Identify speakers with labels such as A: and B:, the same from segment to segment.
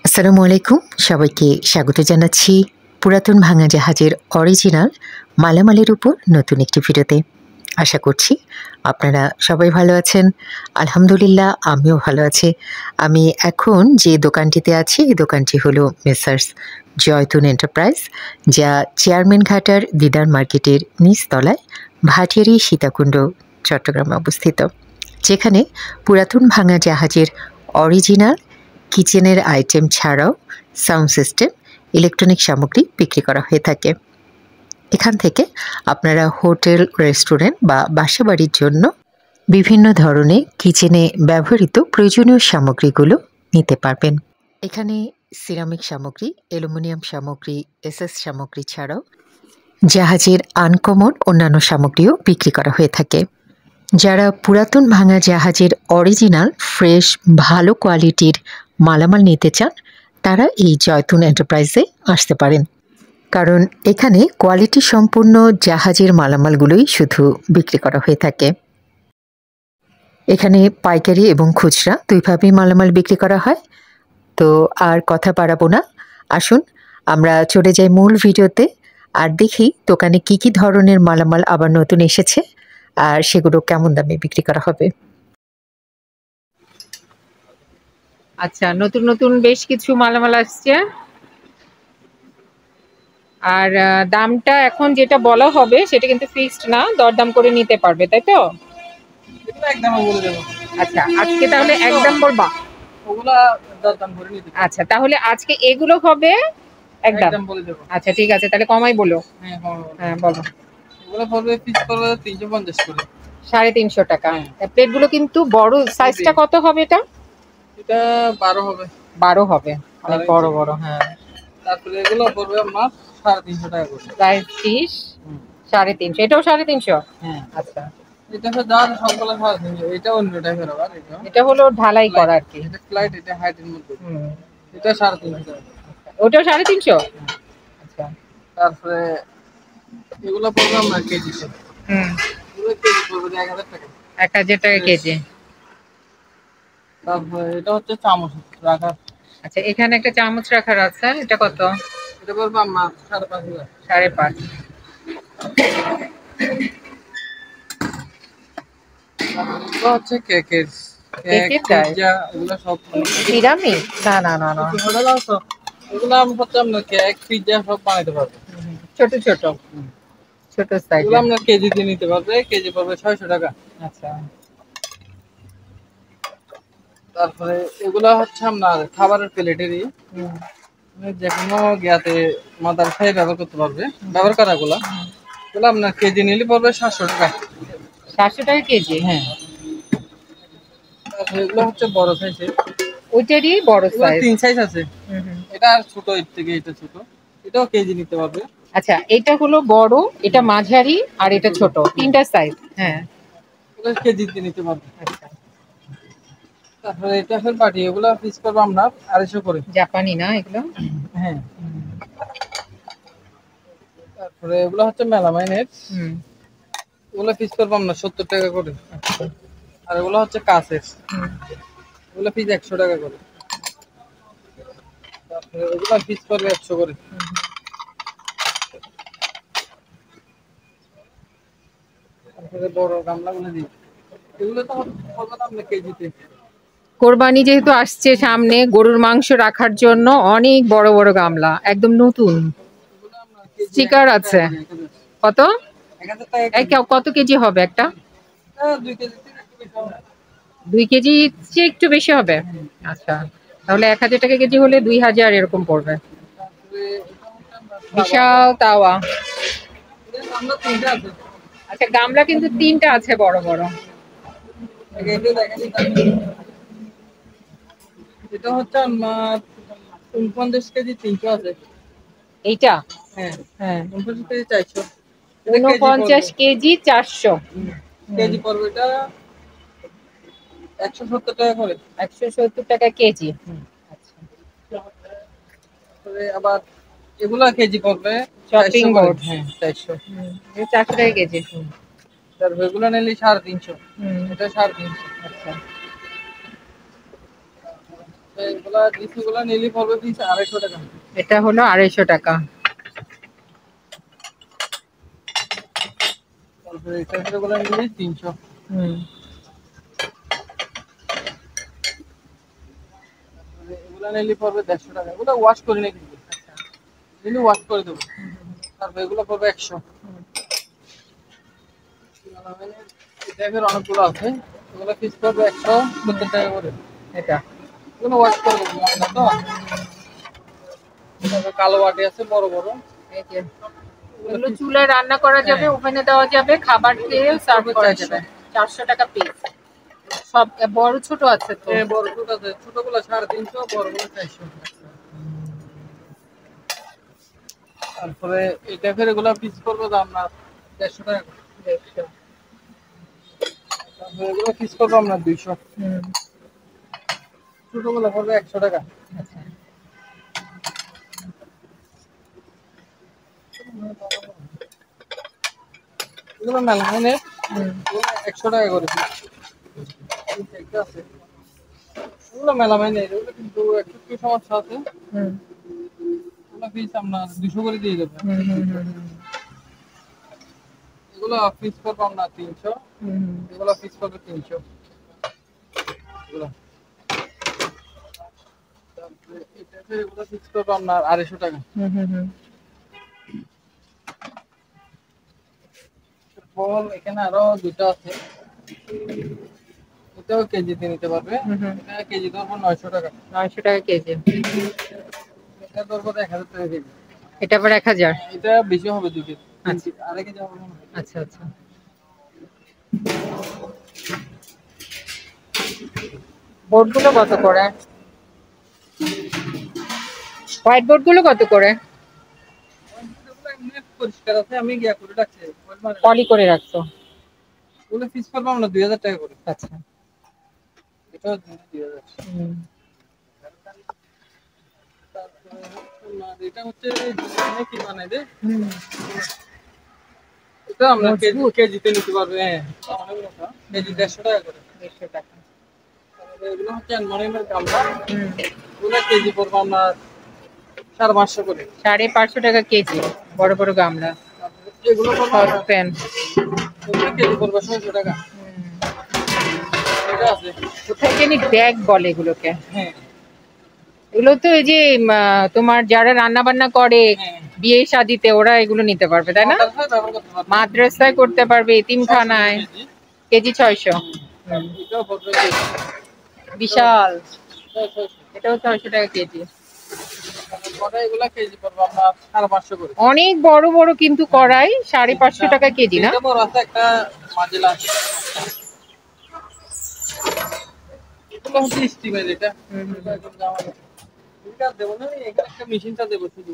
A: আসসালামু আলাইকুম, সবাইকে স্বাগত জানাচ্ছি পুরাতন ভাঙা জাহাজের অরিজিনাল মালামালের উপর নতুন একটি ভিডিওতে। আশা করছি আপনারা সবাই ভালো আছেন। আলহামদুলিল্লাহ, আমিও ভালো আছি। আমি এখন যে দোকানটিতে আছি, এই দোকানটি হলো মেসার্স জয়তুন এন্টারপ্রাইজ, যা চেয়ারম্যান ঘাটার দিদার মার্কেটের নিচতলায় ভাটিয়ারি সীতাকুণ্ড, চট্টগ্রামে অবস্থিত, যেখানে পুরাতন ভাঙা জাহাজের অরিজিনাল কিচেনের আইটেম ছাড়াও সাউন্ড সিস্টেম, ইলেকট্রনিক সামগ্রী বিক্রি করা হয়ে থাকে। এখান থেকে আপনারা হোটেল, রেস্টুরেন্ট বা বাসাবাড়ির জন্য বিভিন্ন ধরনের কিচেনে ব্যবহৃত প্রয়োজনীয় সামগ্রীগুলো নিতে পারবেন। এখানে সিরামিক সামগ্রী, অ্যালুমিনিয়াম সামগ্রী, এসএস সামগ্রী ছাড়াও জাহাজের আনকমন অন্যান্য সামগ্রীও বিক্রি করা হয়ে থাকে। যারা পুরাতন ভাঙা জাহাজের অরিজিনাল ফ্রেশ ভালো কোয়ালিটির মালামাল নিতে চান, তারা এই জয়তুন এন্টারপ্রাইজে আসতে পারেন, কারণ এখানে কোয়ালিটি সম্পূর্ণ জাহাজের মালামালগুলোই শুধু বিক্রি করা হয়ে থাকে। এখানে পাইকারি এবং খুচরা দুইভাবেই মালামাল বিক্রি করা হয়। তো আর কথা বাড়াবো না, আসুন আমরা চলে যাই মূল ভিডিওতে আর দেখি দোকানে কি কি ধরনের মালামাল আবার নতুন এসেছে আর সেগুলো কেমন দামে বিক্রি করা হবে।
B: আচ্ছা, নতুন নতুন বেশ কিছু মালামাল আসছে। আর দামটা এখন যেটা বলা হবে সেটা কিন্তু ফিক্সড না, দরদাম করে নিতে পারবে, তাই তো? আচ্ছা, আজকে তাহলে একদম বলবা? আচ্ছা, তাহলে আজকে এগুলো হবে একদম বলে দেব। আচ্ছা ঠিক আছে, তাহলে কমাই বলো। হ্যাঁ বলো। এগুলো পড়বে পিস পড়বে 350 করে, 350 টাকা। প্লেটগুলো কিন্তু বড়, সাইজটা কত হবে এটা? এটা 12 হবে। 12 হবে, অনেক বড় বড়। হ্যাঁ, তারপরে এগুলো পড়বে আমার 350 টাকা করে। প্রাইস 30, 350। এটাও 350? হ্যাঁ। আচ্ছা, এটা হলো দাম সবগুলো 350। এটা অন্য টাইপের আবার। এটা হলো ঢালাই করা আর কি। এটা ফ্লাইট, এটা হাইটের মধ্যে। এটা 350 টাকা। ওটাও 350? আচ্ছা, তারপরে এগুলো পড়বে আমরা কেজি। এগুলো কেজি পড়বে 1000 টাকা। 1000 টাকা কেজি। তারপরে এটা হচ্ছে চামচ রাখার। আচ্ছা, এখানে একটা চামচ রাখার আছে, এটা কত? এটা পড়বে আমার 5,500। 5.5। এটা হচ্ছে কেকের পিজ্জা, এগুলো সব পিরামিড। না না না না, এগুলো সব, এগুলো আমি হচ্ছে আমরা কেক, পিজ্জা সব বানাইতে পারবো। ছোট ছোট ছোট সাইজ। এগুলো আমরা কেজি দিয়ে নিতে পারবে, কেজি পড়বে 600 টাকা। আচ্ছা, তারপরে এগুলা হচ্ছে আপনার খাবারের প্লেটেরই, যে কোনো গিয়াতে মাদ্রাসায় ব্যবহার করতে পারবে, ব্যবহার করা গুলা। এগুলো আপনার কেজি নিলে পড়বে 700 টাকা। 700 টাকা কেজি? হ্যাঁ। তারপরে এগুলো হচ্ছে বড় সাইজের, ওইটারই বড় সাইজ। 3 সাইজ আছে। এটা আর ছোট, এর থেকে এটা ছোট, এটাও কেজি নিতে পারবে। আচ্ছা, এটা হলো বড়, এটা মাঝারি, আর এটা ছোট, তিনটা সাইজ। হ্যাঁ, এটা কেজি দিয়ে নিতে পারবে। আচ্ছা, তারপরে এটা ফের পাটি, এগুলো পিস করব আমরা 250 করে। জাপানি না এগুলো? হ্যাঁ। তারপরে এগুলো হচ্ছে মেলামাইনের, এগুলো পিস করব আমরা 70 টাকা করে। আর এগুলো হচ্ছে কাঁচের, এগুলো পিস 100 টাকা করে। তারপরে এগুলো পিস করবে 100 করে। তারপরে বড় গামলাগুলো দিই, এগুলো তো কত দাম না কেজিতে? কোরবানি যেহেতু আসছে সামনে, গরুর মাংস রাখার জন্য অনেক বড় বড় গামলা, একদম নতুন, স্টিকার আছে। কত? 1000 টাকা। কত কেজি হবে একটা? 2 কেজি চেয়ে একটু বেশি হবে। আচ্ছা, তাহলে 1000 টাকা কেজি হলে 2000 এরকম পড়বে। বিশাল তাওয়া। আচ্ছা, গামলা কিন্তু 3টা আছে বড় বড়। এটা হচ্ছে আমার 49 কেজি 300 আছে। এইটা? হ্যাঁ হ্যাঁ, 49 কেজি 400। 49 কেজি 400 কেজি পড়বে। এটা 170 টাকা করে। 170 টাকা কেজি। আচ্ছা, তারপরে আবার এগুলা কেজি পড়বে চপিং বোর্ড। হ্যাঁ, 400। এই 400 টাকা কেজি। তারপর এগুলো নিলে 350। এটা 350। আচ্ছা, এগুলা ডিসিগুলা নিলে পড়বে পিস 250 টাকা। এটা হলো 250 টাকা। তারপরে এগুলা নিলে 300। এগুলা নিলে পড়বে 150 টাকা। এগুলা ওয়াশ করে নিয়ে কিন্তু নিলে ওয়াশ করে দেবো। তারপরে এগুলো পড়বে 100। দেখের অনেকগুলো আছে, এগুলো পিস পড়বে 170 টাকা করে। এটা এগুলো ওয়াশ করে দেবো না তো। তারপরে কালো বাটি আছে বড় বড়, এই যে এগুলো চুলায় রান্না করা যাবে, ওভেনে দেওয়া যাবে, খাবার খেয়ে সার্ভ করা যাবে। 400 টাকা পিস। সব বড় ছোট আছে তো? হ্যাঁ বড় ছোট আছে, ছোটগুলো 350, বড়গুলো 400। তারপরে এটা ফের এগুলো পিস করবো দাম না 150 টাকা। 150। তারপরে এগুলো পিস করবো আমরা 200। ছোটগুলো পড়বে 100 টাকা। আচ্ছা। এগুলো মেলামাইনে 100 টাকা করে পিস। একটা আছে এগুলো মেলামাইনে, এগুলো কিন্তু একটু সমস্যা আছে। এগুলো পিস আমরা 200 করে দিয়ে দেবো। এগুলো পিস করবো আমরা 300। এগুলো পিস করবে 300। এগুলো তারপরে এগুলো পিস করবো আপনার 250 টাকা। বল এখানে আরো দুটো আছে, এটাও কেজিতে নিতে পারবে। এটা কেজি ধরবো 900 টাকা। 900 টাকা কেজি। এটা ধরবো 1000 টাকা কেজি। এটা আবার 1000? এটা বেশি হবে 2 কেজি। আচ্ছা, আড়াই কেজি হবে। আচ্ছা আচ্ছা। বোর্ডগুলো কত করে? হোয়াইট বোর্ডগুলো কত করে? পরিষ্কার আছে, আমি গিয়া করে রাখছি, পলি করে রাখছো। ওগুলো পিস করবো আমরা 2000 টাকা করে। আচ্ছা, এটাও 2000। তারপরে এটা হচ্ছে কি বানাই দে, এটা আমরা কেজিতে নিতে পারবে। হ্যাঁ কেজি 150 টাকা করে। 150 টাকা। তারপরে এগুলো হচ্ছে অ্যালুমিনিয়ামের গামলা, এগুলো কেজি পড়বো আপনার 550 করে। 550 টাকা কেজি বড় বড় গামলা। এগুলো সসপ্যান, এগুলো কেজি পড়বে 600 টাকা। এটা আছে কোথায় জানি ব্যাগ বলে এগুলোকে। হ্যাঁ এগুলো তো এই যে তোমার যারা রান্না বান্না করে বিয়ে শাদিতে ওরা এগুলো নিতে পারবে, তাই না? মাদ্রাসায় করতে পারবে, এতিমখানায়। কেজি 600। বিশাল, এটাও 600 টাকা কেজি। অনেক বড় বড় কিন্তু কড়াই 550 টাকা কেজি না? মেশিনটা দেবো শুধু।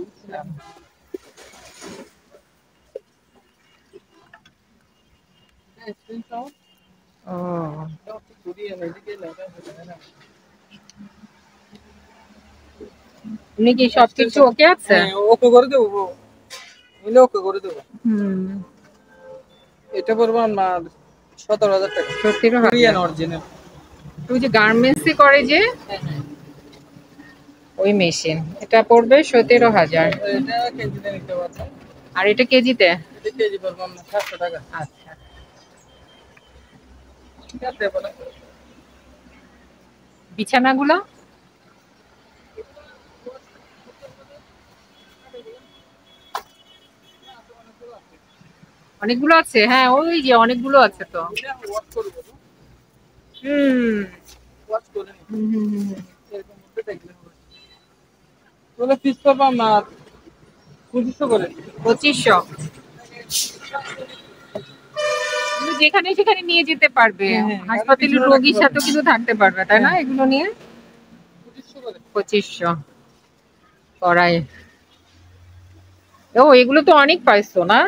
B: তুমি কি সবকিছু ওকে আছে? ওকে করে দেবো, ওকে করে দেবো। এটা পড়বো আপনার 17,000 টাকা। 17,000 অরিজিনাল। তুই যে গার্মেন্টস করে যে ওই মেশিন, এটা পড়বে 17,000। এটা কেজিতে নিতে পারবেন। আর এটা কেজিতে? এটা কেজি পড়বে আপনার 700 টাকা। আচ্ছা ঠিক আছে। বলে বিছানাগুলো অনেকগুলো আছে। হ্যাঁ ওই যে অনেকগুলো আছে তো। পিস পাবো আপনার 2500 করে। 2500 যেখানে সেখানে নিয়ে যেতে পারবে। হাসপাতালের রোগীর সাথে কিন্তু থাকতে পারবে, তাই না? এগুলো নিয়ে 2500 করাই। ও এগুলো তো অনেক পাইছো না?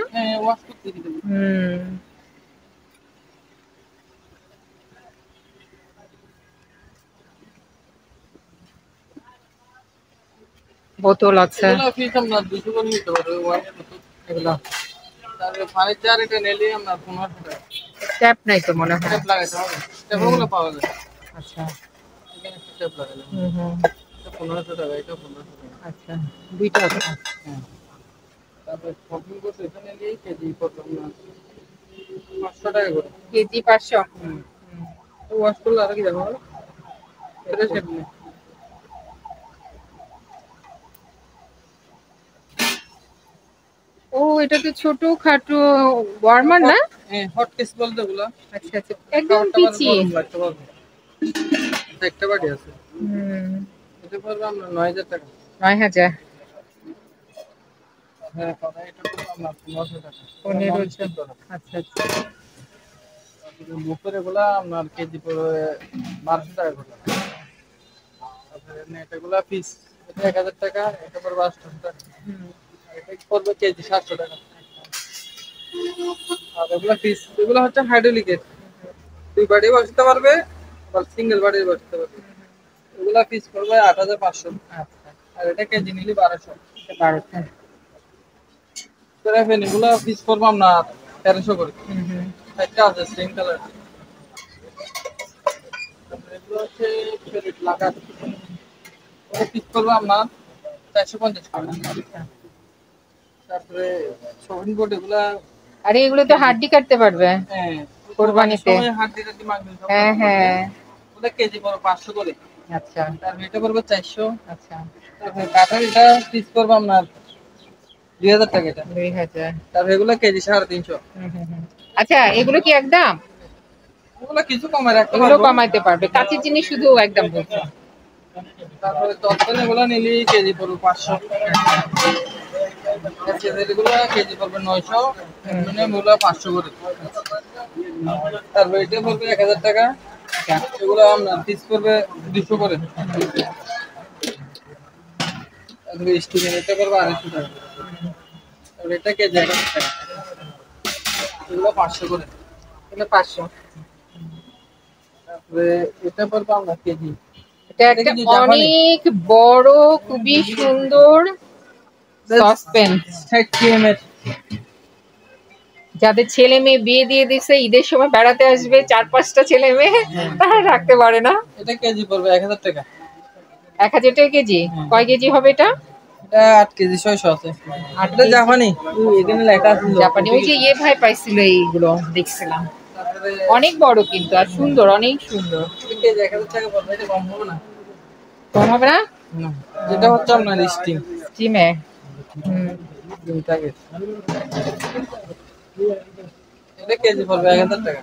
B: বোতল আছে। ট্যাপ নাই তো মনে হয়। আচ্ছা স্টেপলার। এটা 1500 টাকা, এটা 1500 টাকা। আচ্ছা, দুইটা আছে। হ্যাঁ। তারপরে শপিং করতে এখানে নিয়ে কেজি কত না 500 টাকা করে। কেজি 500। তো ওয়াশ করলে আর কি দেখো এটা শেপ নেই। ও এটা তো ছোট খাটো ওয়ার্মার না? হ্যাঁ, হট কেস বলতে ওগুলা। আচ্ছা আচ্ছা, একদম পিচি। একটা বাটি আছে। এটা পড়বে আমরা 9000 টাকা। 9000। হ্যাঁ, কথা এটা পড়বে আমরা 1500 টাকা। 1500। আচ্ছা আচ্ছা। তারপরে মুখের এগুলা আপনার কেজি পড়বে 1200 টাকা করে। তারপরে এটাগুলা পিস এটা 1000 টাকা, এটা পড়বে 800 টাকা। এটা পড়বে কেজি 700 টাকা। আর এগুলা পিস, এগুলা হচ্ছে হাইড্রোলিকের, দুই বাড়ি বসাতে পারবে বা সিঙ্গেল বাড়ি বসাতে পারবে। এগুলা পিস পড়বে 8500। আচ্ছা। আর এটা কেজি নিলে 1200। 1200। প্যারাফিন এগুলা পিস পড়বে আপনার 1300 করে। একটা আছে সেম কালার। এগুলো হচ্ছে ফেরিট লাগার, ওটা পিস পড়বে আপনার 450 করে। তারপরে শপিং বোর্ড এগুলা, আরে এগুলো তো হাড্ডি কাটতে পারবে। হ্যাঁ, কুরবানিতে হাড্ডি টাড্ডি মাংস সব। হ্যাঁ হ্যাঁ, ওটা কেজি পড়বে 500 করে। আচ্ছা। তারপরে এটা পড়বে 400। আচ্ছা। তারপরে কাটার এটা পিস পড়বে আপনার 2000 টাকা। এটা 2000। তারপরে এগুলো কেজি 350। আচ্ছা, এগুলো কি একদম? এগুলো কিছু কমায় রাখতে পারবে, এগুলো কমাইতে পারবে, কাঁচের জিনিস শুধু একদম বলছে। তারপরে তৎকালীন এগুলো নিলে কেজি পড়বে 500। এগুলো কেজি পড়বে 900, এগুলো 500 করে। তারপরে এটা পড়বে 1000 টাকা, এগুলো আপনার পিস পড়বে 200 করে। তারপরে স্টিলের এটা পড়বে 250 টাকা। তারপরে এটা কেজি 1000 টাকা, এগুলো 500 করে। এগুলো 500। তারপরে এটা পড়বে আপনার কেজি, এটা একটা অনেক বড় খুবই সুন্দর সসপ্যান 60 ml। যাদের ছেলে মেয়ে বিয়ে দিয়ে দিছে, ঈদের সময় বেড়াতে আসবে 4-5টা ছেলে মেয়ে, তারা রাখতে পারে না। এটা কেজি পড়বে 1000 টাকা। 1000 টাকা কেজি। কয় কেজি হবে এটা? এটা 8 কেজি 600 আছে। এটা জাপানি, এখানে লেখা আছে জাপানি। ওই যে ইয়ে ভাই পাইছিল এইগুলো দেখছিলাম। অনেক বড় কিন্তু আর সুন্দর, অনেক সুন্দর। এটা কেজি 1000 টাকা পড়বে। এটা কম হবে না? কম হবে না? না, এটা হচ্ছে আপনার স্টিম, স্টিমে। এটা কেজি পড়বে 1000 টাকা।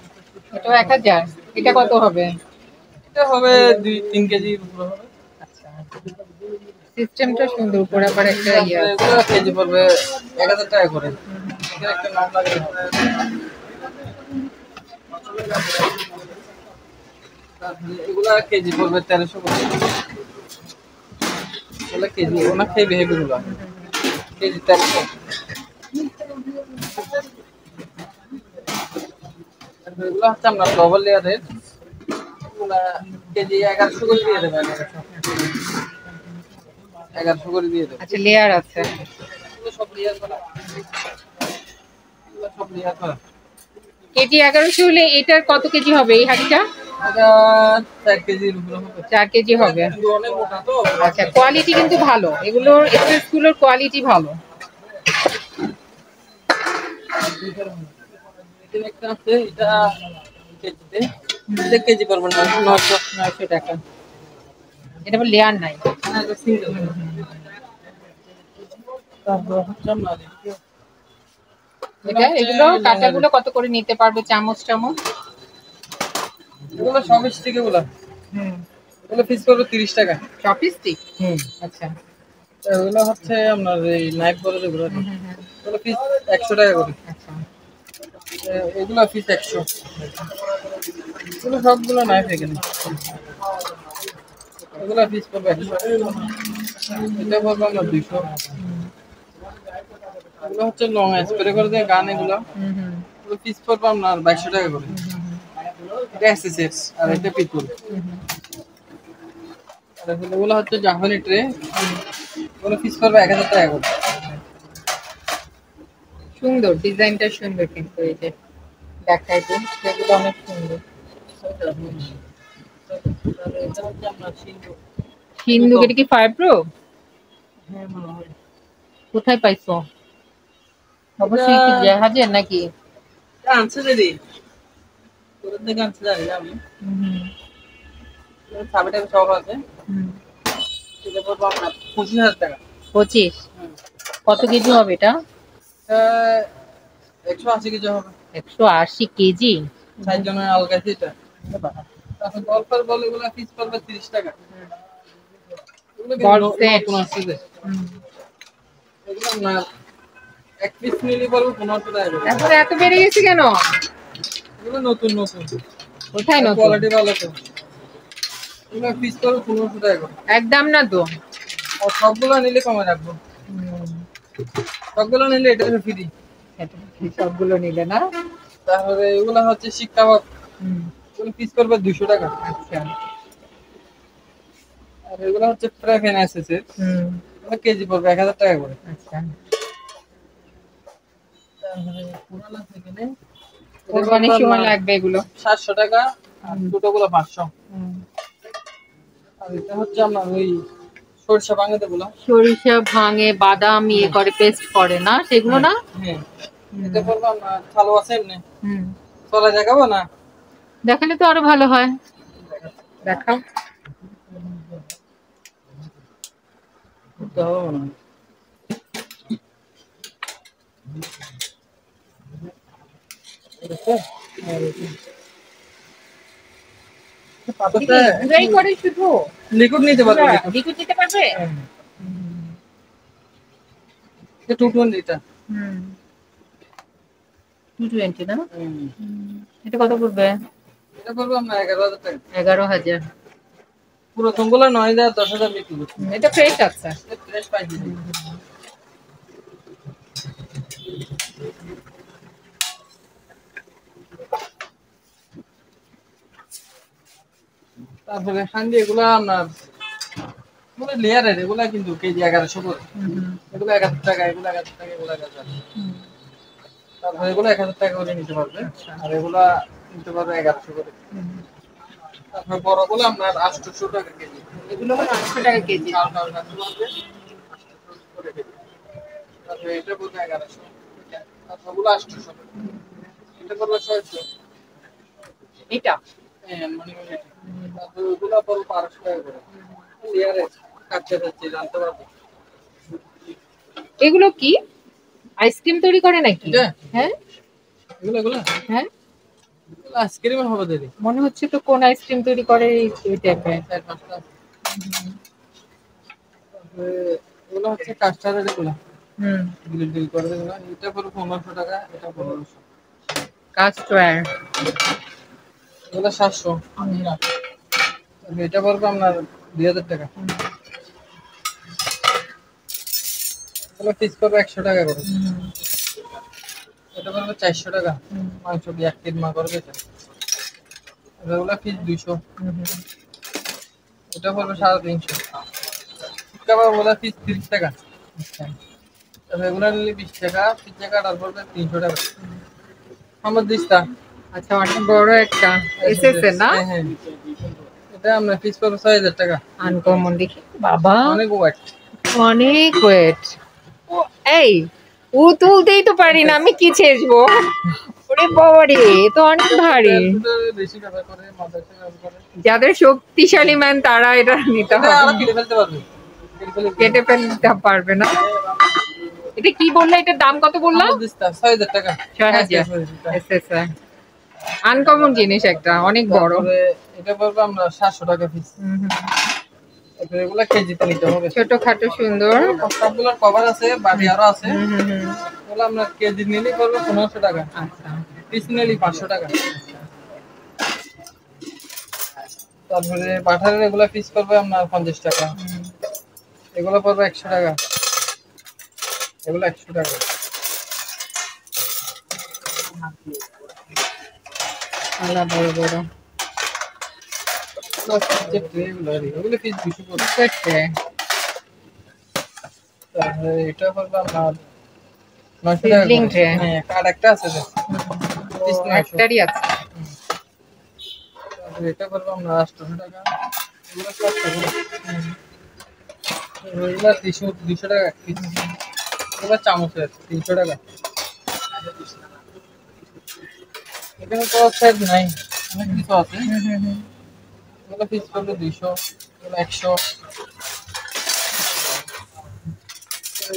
B: এটাও 1000। এটা কত হবে? এটা হবে 2-3 কেজির উপরে হবে। আচ্ছা, সিস্টেমটা সুন্দর, উপরে আবার একটা ইয়ে আছে। এটা কেজি পড়বে 1000 টাকা করে। এখানে একটা নাম লাগে। এগুলা কেজি পড়বে 1300 করে। এগুলা কেজি অনেক হেভি হেভি গুলো, কেজি 1300। এগুলো হচ্ছে আমরা ডবল লেয়ারের, এগুলা কেজি 1100 করে দিয়ে দেবেন। 1100 করে দিয়ে দেবেন। আচ্ছা, লেয়ার আছে। এগুলো সব লেয়ার করা, এগুলো সব লেয়ার করা। কেজি 1100 হলে এটার কত কেজি হবে এই হাঁড়িটা? এটা 4 কেজির উপরে হবে। 4 কেজি হবে। অনেক মোটা তো। আচ্ছা, কোয়ালিটি কিন্তু ভালো, এগুলোর এক্সপ্রেসগুলোর কোয়ালিটি ভালো। এখানে একটা আছে, এটা কেজিতে, এটা কেজি পড়বে 900 টাকা। এটা আবার লেয়ার নাই, এটা সিঙ্গেল। তারপর হচ্ছে আপনার এটা, এগুলো কাঁটাগুলো কত করে নিতে পারবে? চামচ টামচ এগুলো সব স্টিক এগুলো। এগুলো পিস করবে 30 টাকা। সব স্টিক? আচ্ছা। এগুলো হচ্ছে আপনার এই নাইফ বলে যেগুলো, এগুলো পিস 100 টাকা করে। আচ্ছা, এগুলো পিস 100। এগুলো সবগুলো নাইফ এখানে। এগুলো পিস করবে 100। এটা পড়বে আপনার 200। এগুলো হচ্ছে লং স্প্রে করে দিয়ে গান, এগুলো এগুলো পিস পড়বে আপনার 2200 টাকা করে। এটা এসএসএস আর এটা পিতল। আর এগুলো হচ্ছে জাপানি ট্রে, এগুলো পিস পড়বে 1000 টাকা করে। সুন্দর ডিজাইনটা, সুন্দর কিন্তু এই যে দেখাই দিন, সেগুলো অনেক সুন্দর। সিন্ধু এটা কি ফায়ার প্রো? কোথায় পাইছো? অবশ্যই কি জাহাজের নাকি?
C: আনছে দিদি তোর থেকে আনছে জানি না আমি। সাবিটা সব আছে। এটা পড়বো আপনার 25,000 টাকা।
B: 25? কত কেজি হবে এটা?
C: 180 কেজি হবে।
B: 180 কেজি?
C: 4 জনের আলগা এটা। তারপর গল্পের বল এগুলো পিস পড়বে 30 টাকা।
B: বল সেট
C: কোন আছে যে? এগুলো না এক পিস নিলে পড়বে 15 টাকা।
B: এখন এত বেড়ে গেছে কেন?
C: এগুলো নতুন নতুন।
B: কোথায় নতুন?
C: কোয়ালিটি ভালো তো। এগুলো পিস পড়বে 15 টাকা।
B: একদম না তো।
C: আর সবগুলো নিলে কমে রাখবো। সবগুলো নিলে এটা ফ্রি।
B: সবগুলো নিলে না?
C: তাহলে এগুলো হচ্ছে শিক্ষা ভাব। এগুলো পিস করবে 200 টাকা।
B: আচ্ছা।
C: আর এগুলো হচ্ছে প্রাইভেট এসএসএ। এগুলো কেজি পড়বে 1000 টাকা করে।
B: আচ্ছা।
C: তাহলে পুরানো থেকে নেই।
B: কোরবানির সময় লাগবে এগুলো।
C: 700 টাকা আর ছোটগুলো 500। আর এটা হচ্ছে আমরা ওই সরিষা ভাঙাতে গুলো।
B: সরিষা ভাঙে বাদাম ইয়ে করে পেস্ট করে না সেগুলো না?
C: হ্যাঁ। এটা বলবো না চালু আছে এমনি।
B: হুম।
C: চলা দেখাবো না?
B: দেখালে তো আরো ভালো হয়। দেখাও।
C: তো হবে না। লিকুইড নিতে পারবে।
B: লিকুইড নিতে পারবে?
C: 220 এটা।
B: 220 না? এটা কত পড়বে?
C: এটা পড়বে আমরা 11,000 টাকা।
B: 11,000।
C: পুরো তুমগুলো 9,000 10,000 বিক্রি করছি।
B: এটা ফ্রেশ আছে।
C: ফ্রেশ পাইছি। তারপরে হান্ডি এগুলা আপনার মানে লেয়ারের এগুলা কিন্তু কেজি 1100 করে। এগুলো 1000 টাকা, এগুলো 1000 টাকা, এগুলো 1000। তারপরে এগুলো 1000 টাকা করে নিতে পারবে। আর এগুলা নিতে পারবে 1100 করে। তারপরে বড়গুলো আপনার 800 টাকা কেজি।
B: এগুলো 800 টাকা কেজি।
C: তারপরে এটা বলতে 1100। তারপরে 800। এটা করবে 600।
B: এটা
C: হ্যাঁ মানে তারপরে ওগুলো বল 500 টাকা করে। লেয়ারে কাটতে যাচ্ছে জানতে পারবো।
B: এগুলো কি আইসক্রিম তৈরি করে নাকি? হ্যাঁ
C: এগুলো
B: হ্যাঁ
C: আইসক্রিম হবে দিদি।
B: মনে হচ্ছে তো কোন আইসক্রিম তৈরি করে এই টাইপের।
C: এগুলো হচ্ছে কাস্টার্ডের এগুলো।
B: হুম।
C: করে দেবো। এটা পড়বে 1500 টাকা, এটা 1500।
B: কাস্টার্ড
C: এগুলো 700। এটা পড়বে আপনার 2000 টাকা। এগুলো পিস করবে 100 টাকা করে। এটা পড়বে 400 টাকা। মাংস দিয়ে 1 কেজি মা করবে এটা। এগুলো পিস 200। এটা পড়বে 350। কাবাব ওলা পিস 30 টাকা।
B: আচ্ছা।
C: তবে এগুলো নিলে 20 টাকা, 30 টাকা আর পড়বে 300 টাকা। আমার দিস্তা।
B: আচ্ছা অনেক বড় একটা এসএসএ না?
C: হ্যাঁ। এটা আমরা পিস করব 6000 টাকা।
B: আনকমন দেখি বাবা
C: অনেক ওয়েট।
B: অনেক ওয়েট। ও এই ও তুলতেই তো পারি না আমি কি ছেচবো? ওরে বাবা রে তো অনেক ভারী।
C: বেশি ব্যবহার করে মাদারসে ব্যবহার করে।
B: যাদের শক্তিশালী ম্যান তারা এটা নিতে হবে।
C: আর কেটে ফেলতে পারবে।
B: কেটে ফেলতে পারবে না। এটা কি বললা? এটার দাম কত বললা?
C: 6000 টাকা।
B: 6000 এসএসএ আনকমন জিনিস একটা অনেক বড়।
C: এটা পড়বে আমরা 700 টাকা পিস। এগুলা কেজিতে নিতে হবে।
B: ছোটখাটো সুন্দর
C: সবগুলোর কভার আছে, বাটি আরো আছে। এগুলো আমরা কেজি নিলে পড়বে 1500 টাকা।
B: আচ্ছা
C: পিস নিলে 500 টাকা। তারপরে বাটারের এগুলা পিস করবে আপনার 50 টাকা। এগুলো পড়বে 100 টাকা। এগুলো 100 টাকা।
B: আলা বড় বড়
C: এগুলো পিস 200 করে। তারপরে এটা পড়বে আপনার 900 টাকা করে। হ্যাঁ কার্ড একটা আছে যে।
B: একটারই আছে।
C: এটা করবো আমরা 800 টাকা, এগুলো 400 করে, এগুলো 200 টাকা এক পিস, এগুলো চামচের 300 টাকা। এখানে তো সাইজ নাই, অনেক কিছু আছে। এগুলো পিস করলে 200, এগুলো 100।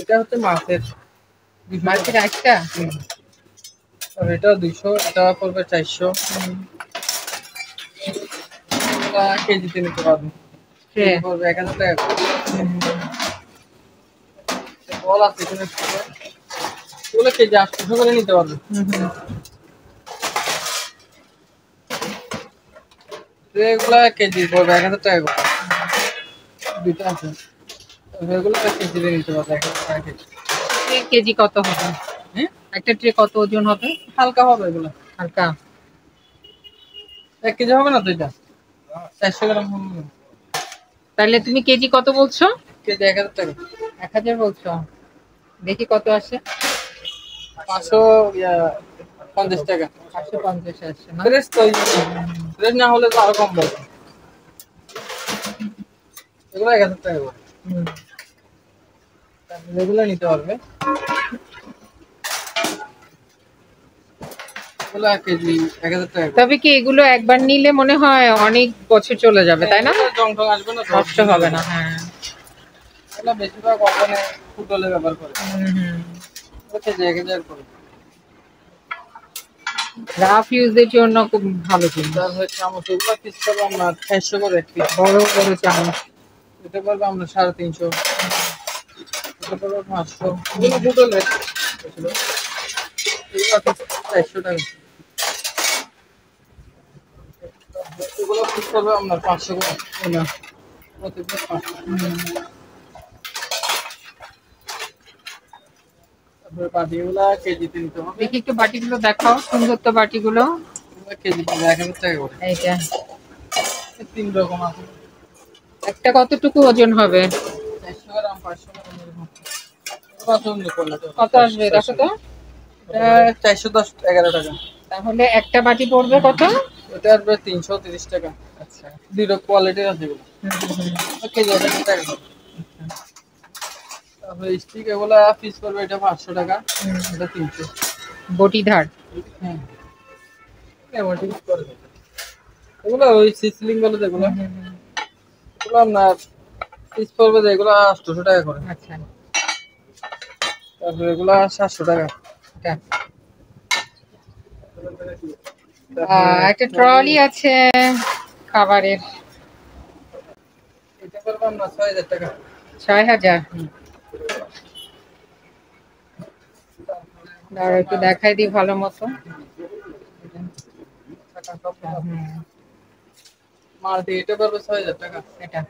C: এটা হচ্ছে মাছের,
B: মাছের একটা
C: আর এটা 200, এটা পড়বে 400। এগুলা কেজিতে নিতে পারবেন, কেজি পড়বে 1000 টাকা করে। বল আছে এখানে, এগুলো কেজি 800 করে নিতে পারবেন। এগুলা কেজি পড়বে 1000 টাকা করে, দুইটা আছে। এগুলো কেজিতে নিতে পারবে 1000 টাকা কেজি।
B: কেজি কত হবে?
C: হ্যাঁ,
B: একটা ট্রে কত ওজন হবে?
C: হালকা হবে এগুলো,
B: হালকা
C: 1 কেজি হবে না তো, এটা 400 গ্রাম হবে না।
B: তাহলে তুমি কেজি কত বলছো?
C: কেজি 1000 টাকা।
B: 1000 বলছো, দেখি কত আসে।
C: 550 টাকা।
B: 550 আসছে না?
C: ফ্রেশ তো, ফ্রেশ না হলে তো আরো কম বলবো। এগুলো 1000 টাকা করে, এগুলো নিতে পারবে। এগুলো 1 কেজি 1000 টাকা করে।
B: তবে কি এগুলো একবার নিলে মনে হয় অনেক বছর চলে যাবে, তাই না?
C: জং টং আসবে না,
B: নষ্ট হবে না। হ্যাঁ,
C: এগুলো বেশিরভাগ অর্গানে ফুটলে ব্যবহার করে। কেজি 1000 করে।
B: রাফ ইউজের জন্য খুব ভালো জিনিস।
C: তার হচ্ছে চামচ, এগুলো পিস করবো আমরা 400 করে এক পিস।
B: বড় বড় চামচ,
C: এটা করবো আমরা 350, এটা করবো 500। এগুলো ফুটলে এগুলো পিস 400 টাকা। এগুলো পিস করবো আমরা 500 করে, না প্রতি পিস 500। তারপরে বাটিগুলো কেজিতে নিতে হবে।
B: দেখি একটু বাটিগুলো দেখাও, সুন্দর তো বাটিগুলো।
C: এগুলো কেজি পাবে 1000 টাকা করে।
B: এইটা
C: 3 রকম আছে,
B: একটা কতটুকু ওজন হবে?
C: 400 গ্রাম, 500 গ্রাম এরকম। পছন্দ করলে তো
B: কত আসবে দেখো তো।
C: এটা 410, 11 টাকা।
B: তাহলে একটা বাটি পড়বে কত?
C: এটা আসবে 330 টাকা।
B: আচ্ছা,
C: দুটো কোয়ালিটির আছে এগুলো, কেজি 1000 টাকা করে। তারপরে স্টিক এগুলা পিস করবে, এটা 500 টাকা, এটা 300।
B: বটি ধার।
C: হ্যাঁ, কেমন পিস করবে এগুলো, ওই সিসলিং বলে যেগুলো, এগুলো আপনার পিস করবে যেগুলো 800 টাকা করে।
B: আচ্ছা,
C: তারপরে এগুলো 700 টাকা।
B: এটা একটা ট্রলি আছে খাবারের,
C: এটা করবে আপনার 6000 টাকা।
B: 6000। আর একটু দেখাই দিই ভালো মতো।
C: মাল্টি এটা করবে 6000 টাকা।
B: এটা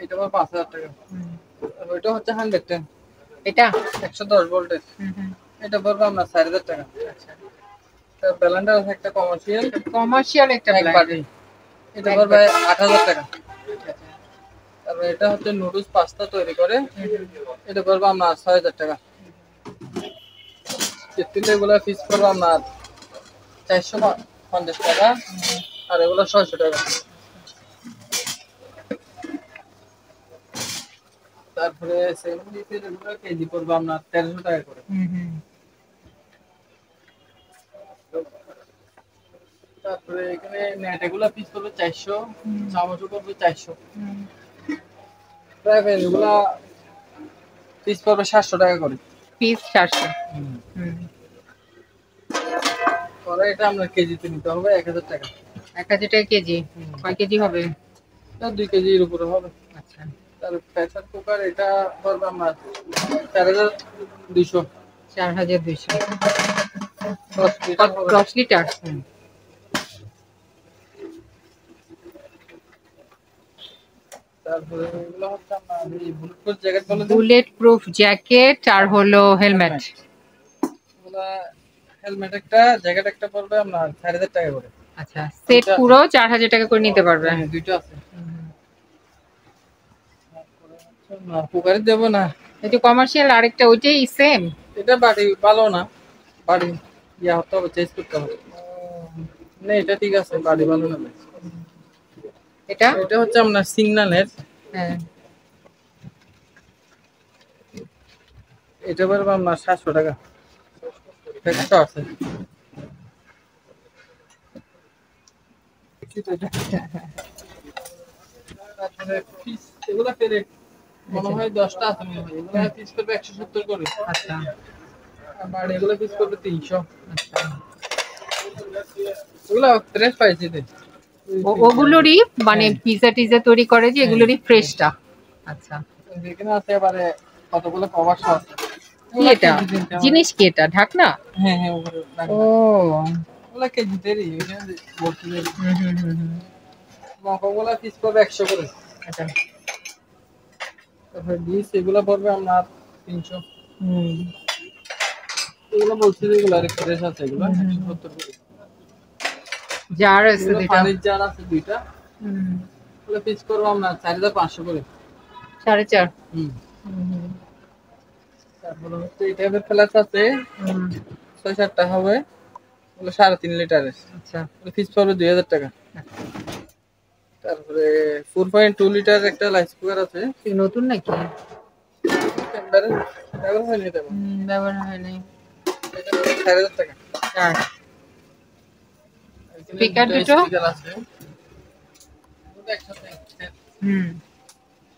C: এটা করবে 5000 টাকা। আর ওইটা হচ্ছে 110,
B: এটা
C: 110 ভোল্টের। এটা পড়বে আপনার 4000 টাকা।
B: আচ্ছা,
C: তার ব্যালেন্ডার আছে একটা কমার্শিয়াল,
B: কমার্শিয়াল একটা
C: এক
B: ব্ল্যান্ড।
C: বাটি, এটা পড়বে 8000 টাকা। তারপরে এটা হচ্ছে নুডলস পাস্তা তৈরি করে, এটা পড়বে আপনার 6000 টাকা। এগুলো পিস করবে আপনার 450 টাকা, আর এগুলো 600 টাকা। তারপরে 7 পিসের এগুলো কেজি পড়বে আপনার 1300 টাকা করে। তারপরে এখানে নেট এগুলো পিস করবে 400, চামচও করবে 400। প্রায় এগুলা পিস পড়বে 700 টাকা করে।
B: পিস 400।
C: পরে এটা আপনার কেজিতে নিতে হবে 1000 টাকা।
B: 1000 টাকা কেজি। কয় কেজি হবে?
C: এটা 2 কেজির উপরে হবে।
B: আচ্ছা,
C: তার প্রেসার কুকার এটা পড়বে আপনার 4200,
B: 4200।
C: 10 লিটার হবে।
B: 10 লিটার।
C: তারপরে এগুলো হচ্ছে আপনার এই বুলেটপ্রুফ জ্যাকেট বলে,
B: বুলেট প্রুফ জ্যাকেট আর হলো হেলমেট।
C: এগুলা হেলমেট একটা, জ্যাকেট একটা পড়বে আপনার 4000 টাকা করে।
B: আচ্ছা, সেট পুরো 4000 টাকা করে নিতে পারবে।
C: হ্যাঁ, দুইটা আছে। না কুকারে দেব না,
B: এটা কমার্শিয়াল, আরেকটা ওইটাই সেম।
C: এটা বাড়ি ভালো না, বাড়ি ইয়া হতে হবে, চেঞ্জ করতে হবে। না এটা ঠিক আছে, বাড়ি ভালো না।
B: এটা
C: এটা হচ্ছে আপনার সিগন্যালের,
B: হ্যাঁ
C: এটা পড়বে আপনার 700 টাকা। একটা আছে তারপরে পিস, এগুলা পেরেক মনে হয় 10টা আছে মনে হয়, এগুলা পিস করবে 170 করে।
B: আচ্ছা
C: আর এগুলা পিস করবে 300।
B: আচ্ছা
C: এগুলা ফ্রেশ পাইছি তে।
B: ওগুলোরই মানে পিজা টিজা তৈরি করে যে এগুলোরই ফ্রেশটা। আচ্ছা
C: এখানে আছে এবারে কতগুলো কভার সস।
B: কি এটা জিনিস কি এটা ঢাকনা?
C: হ্যাঁ হ্যাঁ ওগুলো
B: ও
C: ওগুলা কেজিতেরই, এখানে বলছি যে
B: হুম।
C: মকগুলা পিস করবে 100 করে।
B: আচ্ছা
C: তারপরে ডিশ এগুলা পড়বে আপনার 300।
B: হুম
C: এগুলো বলছি যে এগুলা ফ্রেশ আছে, এগুলা 170 করে।
B: জার আছে
C: এগুলো
B: দুটো।
C: পানির জার আছে 2টা,
B: হুম
C: এগুলো পিস করবো আমরা 4500 করে।
B: 4.5
C: হুম।
B: হুম
C: তারপরে হচ্ছে এই টাইপের ফ্লাস আছে
B: হুম
C: 6-7টা হবে, ওগুলো 3.5 লিটারের,
B: আচ্ছা
C: পিস পড়বে 2000 টাকা। তারপরে 4.2 লিটার একটা রাইস কুকার আছে,
B: কি নতুন নাকি?
C: টেম্পারে ব্যবহার হয়নি তেমন,
B: ব্যবহার হয় নাই।
C: এটা 4000 টাকা।
B: আর
C: এখানে
B: স্পিকার দুটো?
C: স্পিকার আছে, দুটো একসাথে,
B: হুম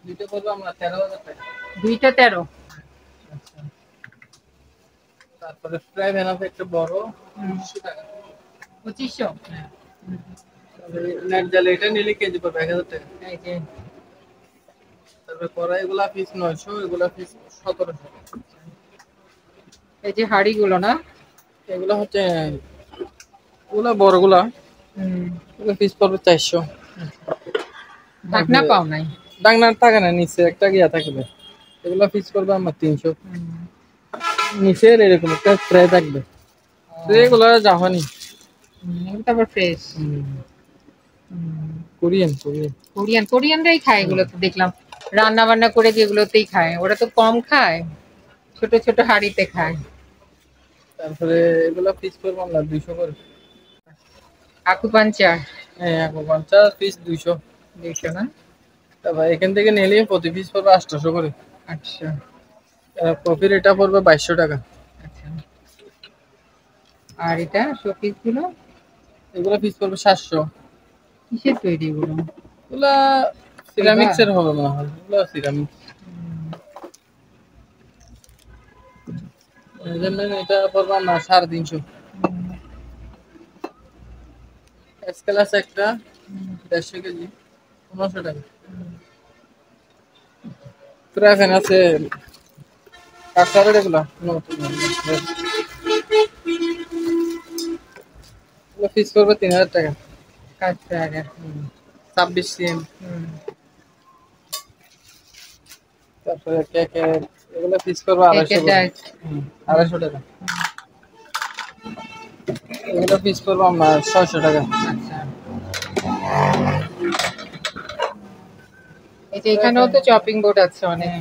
C: দুটো পড়বে আমরা 13,000 টাকা।
B: দুইটা 13।
C: আচ্ছা। তারপরে ফ্রাই প্যান আছে একটা বড়, 2500 টাকা।
B: 2500
C: নেট জালে এটা নিলে কেজি পড়বে 1000 টাকা।
B: এই যে
C: তারপরে কড়াই এগুলা পিস 900, এগুলা পিস 1700।
B: এই যে হাঁড়িগুলো না?
C: এগুলা হচ্ছে ওগুলা বড়গুলা,
B: হুম
C: এগুলো পিস পড়বে 400।
B: ঢাকনা পাও নাই?
C: ডাকনার থাকে না, নিচে একটা গিয়া থাকবে, এগুলা পিস করবে আমার 300। নিচে এরকম একটা ট্রে থাকবে, এগুলো জাপানি,
B: এগুলো আবার ফ্রেশ।
C: Korean Korean.
B: কোরিয়ানরাই খায় এগুলো, তো দেখলাম রান্না বান্না করে যেগুলোতেই খায়। ওরা তো কম খায়, ছোট ছোট হাঁড়িতে খায়।
C: তারপরে এগুলা পিস করবো আমরা 200 করে।
B: আকুপাঞ্চার
C: হ্যাঁ এখন 50 পিস 200।
B: 200 না?
C: তারপর এখান থেকে নিলে প্রতি পিস পড়বে 800 করে।
B: আচ্ছা
C: কফির এটা পড়বে 2200 টাকা।
B: আচ্ছা। আর এটা শোপিস গুলো
C: এগুলো পিস পড়বে 700।
B: কিসের তৈরি এগুলো?
C: এগুলা সিরামিক্স এর হবে মনে হয়, এগুলো সিরামিক্স। এই জন্য এটা পড়বে না 350। এসকেলাস একটা 150 কেজি 1500 টাকা। ফ্রাই প্যান আছে কাঠের, এগুলা নতুন, এগুলো পিস করবে 3000 টাকা।
B: আচ্ছা
C: 26 সিএম। তারপরে কেকের এগুলো পিস করবে 250 করে। 250 টাকা। এগুলো পিস করবো আমরা 600 টাকা।
B: আচ্ছা। এই যে এখানেও তো চপিং বোর্ড আছে অনেক।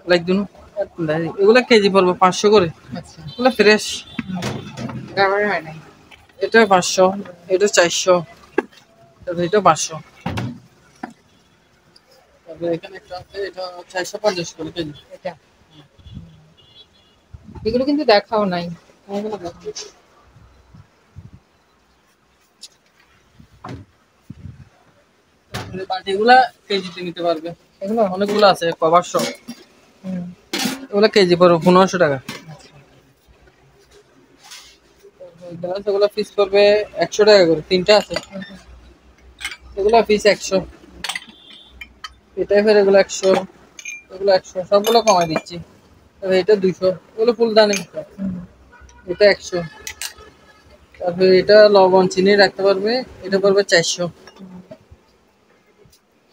C: লাইক দুনো এগুলো কেজি পড়বে 500 করে।
B: আচ্ছা
C: এগুলো ফ্রেশ,
B: ব্যবহার হয় নাই।
C: এটা 500, এটা 400, তারপরে এটা 500। তারপরে এখানে একটা আছে, এটা 450 করে কেজি।
B: এটা এগুলো কিন্তু দেখাও নাই।
C: এগুলো দেখো। এই বাটিগুলা কেজিতে নিতে পারবে,
B: এগুলো
C: অনেকগুলো আছে কভার সহ।
B: হুম
C: এগুলো কেজি পড়বে 1500 টাকা। গ্লাস এগুলো পিস করবে 100 টাকা করে, 3টা আছে, এগুলো পিস 100। এটা ফের এগুলো 100, এগুলো 100, সবগুলো কমাই দিচ্ছি। তবে এটা 200, এগুলো ফুলদানি, এটা 100। তারপরে এটা লবণ চিনি রাখতে পারবে, এটা পড়বে 400।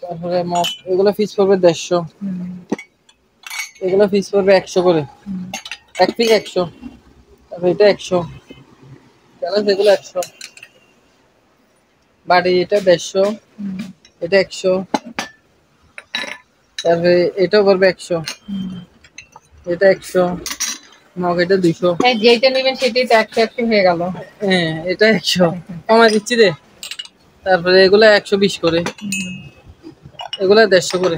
C: তারপরে মগ এগুলো পিস পড়বে 150, এগুলো পিস পড়বে 100 করে, এক পিস 100। তারপরে এটা 100, গ্লাস এগুলো 100। বাড়ি এটা 150, এটা 100। তারপরে এটাও পড়বে 100, এটা 100। মগ এটা 200।
B: যেটা নেবেন সেটাই তো 100 হয়ে গেল।
C: হ্যাঁ এটা 100 কমাই দিচ্ছি রে। তারপরে এগুলা 120 করে, এগুলা 150 করে,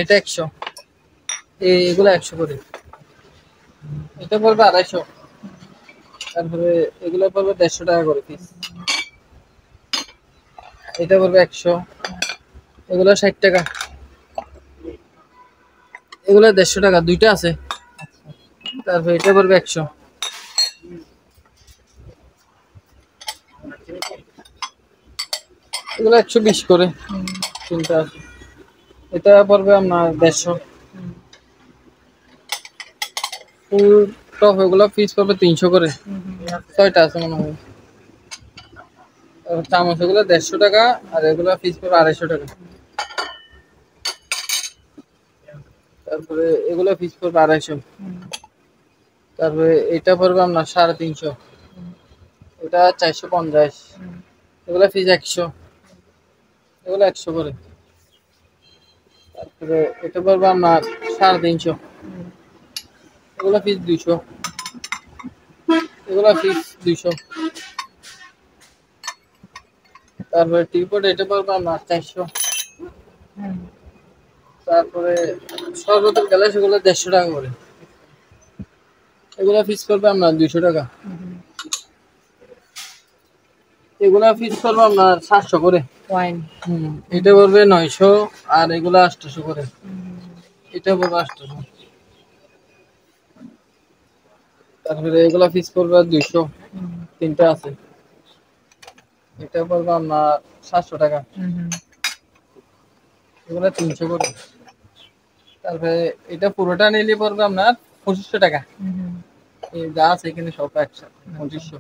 C: এটা 100, এগুলা 100 করে, এটা পড়বে 250। তারপরে এগুলা পড়বে 150 টাকা করে পিস, এটা পড়বে 100, এগুলা 60 টাকা, এগুলা 150 টাকা, দুইটা আছে। তারপরে এটা পড়বে 100, এগুলো 120 করে, তিনটা আছে। এটা পড়বে আপনার 150। ফুল টপ এগুলো পিস পড়বে 300 করে, 6টা আছে মনে হয়। চামচ এগুলো 150 টাকা, আর এগুলো পিস পড়বে 250 টাকা। তারপরে এগুলো পিস পড়বে 250। তারপরে এটা পড়বে আপনার 350, এটা 450, এগুলো পিস 100, এগুলো 100 করে। তারপরে এটা পড়বে আপনার 350, এগুলো পিস 200, এগুলো পিস 200। তারপরে টিপট এটা পড়বে আপনার 400। তারপরে সর্বতের গ্যালাস এগুলো 150 টাকা করে, এগুলা পিস করবে আপনার 200 টাকা, এগুলা পিস করবে আপনার 700 করে। এটা পড়বে 900, আর এগুলা 800 করে, এটা পড়বে 800। তারপরে এগুলা পিস করবে 200, তিনটা আছে, এটা পড়বে আপনার 700 টাকা, এগুলা 300 করে। তারপরে এটা পুরোটা নিলে পড়বে আপনার 2500 টাকা, এই যা আছে এখানে সব একসাথে 2500।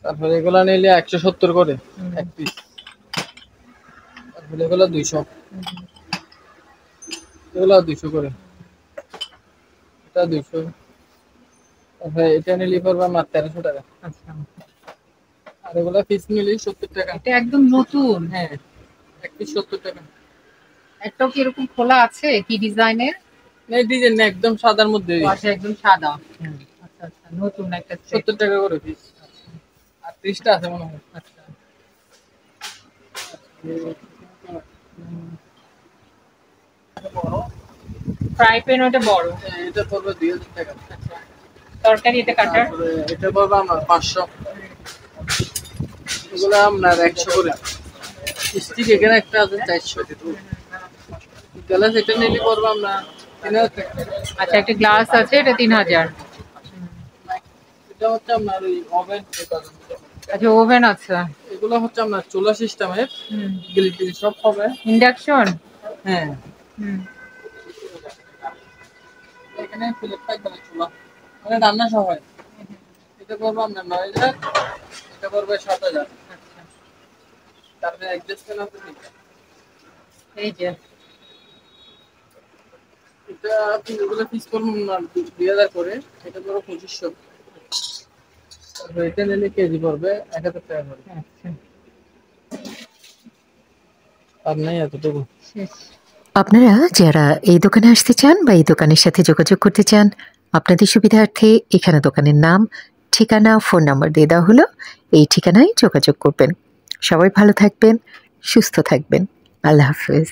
C: তারপরে এগুলা নিলে 170 করে এক পিস, তারপরে এগুলো 200, এগুলো 200 করে, এটা 200। তারপরে এটা নিলে পড়বে আমার 1300 টাকা।
B: আচ্ছা,
C: আর এগুলো পিস নিলে 70 টাকা।
B: এটা একদম নতুন।
C: হ্যাঁ, এক পিস 70 টাকা।
B: একটাও কি এরকম খোলা আছে কি ডিজাইনের?
C: না ডিজাইন না, একদম সাদার মধ্যে।
B: আচ্ছা, একদম সাদা। আচ্ছা আচ্ছা, নতুন একটা
C: 70 টাকা করে পিস। আর 30টা আছে মনে হয়।
B: আচ্ছা, ফ্রাই প্যান ওটা বড়।
C: এটা পড়বে 2000 টাকা।
B: আচ্ছা, তরকারি এটা কাটার?
C: তারপরে এটা পড়বে আমার 500, এগুলো আপনার 100 করে। স্টিক এখানে একটা আছে 400। গ্লাস এটা নিলে পড়বে আপনার 3000 টাকা।
B: আচ্ছা, একটা গ্লাস আছে, এটা 3000।
C: এটা হচ্ছে আপনার ওই ওভেন।
B: আচ্ছা, ওভেন আছে।
C: এগুলো হচ্ছে আপনার চুলা সিস্টেমের, গ্রিল টিল সব হবে।
B: ইন্ডাকশন?
C: হ্যাঁ,
B: হুম।
C: এখানে প্লেট থাকবে না, চুলা মানে রান্না সহ হয়। এটা পড়বে আপনার 9000, এটা পড়বে 7000।
B: আচ্ছা,
C: তারপরে অ্যাডজাস্টমেন্ট আছে তিনটা।
B: এই যে
C: এটা আপনি এগুলো পিস করুন না 2000 করে, এটা পড়বে 2500। তারপরে এটা নিলে কেজি পড়বে 1000 টাকা করে।
B: আচ্ছা,
C: আর নেই এতটুকু।
B: শেষ।
A: আপনারা যারা এই দোকানে আসতে চান বা এই দোকানের সাথে যোগাযোগ করতে চান, আপনাদের সুবিধার্থে এখানে দোকানের নাম, ঠিকানা, ফোন নাম্বার দিয়ে দেওয়া হলো। এই ঠিকানায় যোগাযোগ করবেন। সবাই ভালো থাকবেন, সুস্থ থাকবেন। আল্লাহ হাফেজ।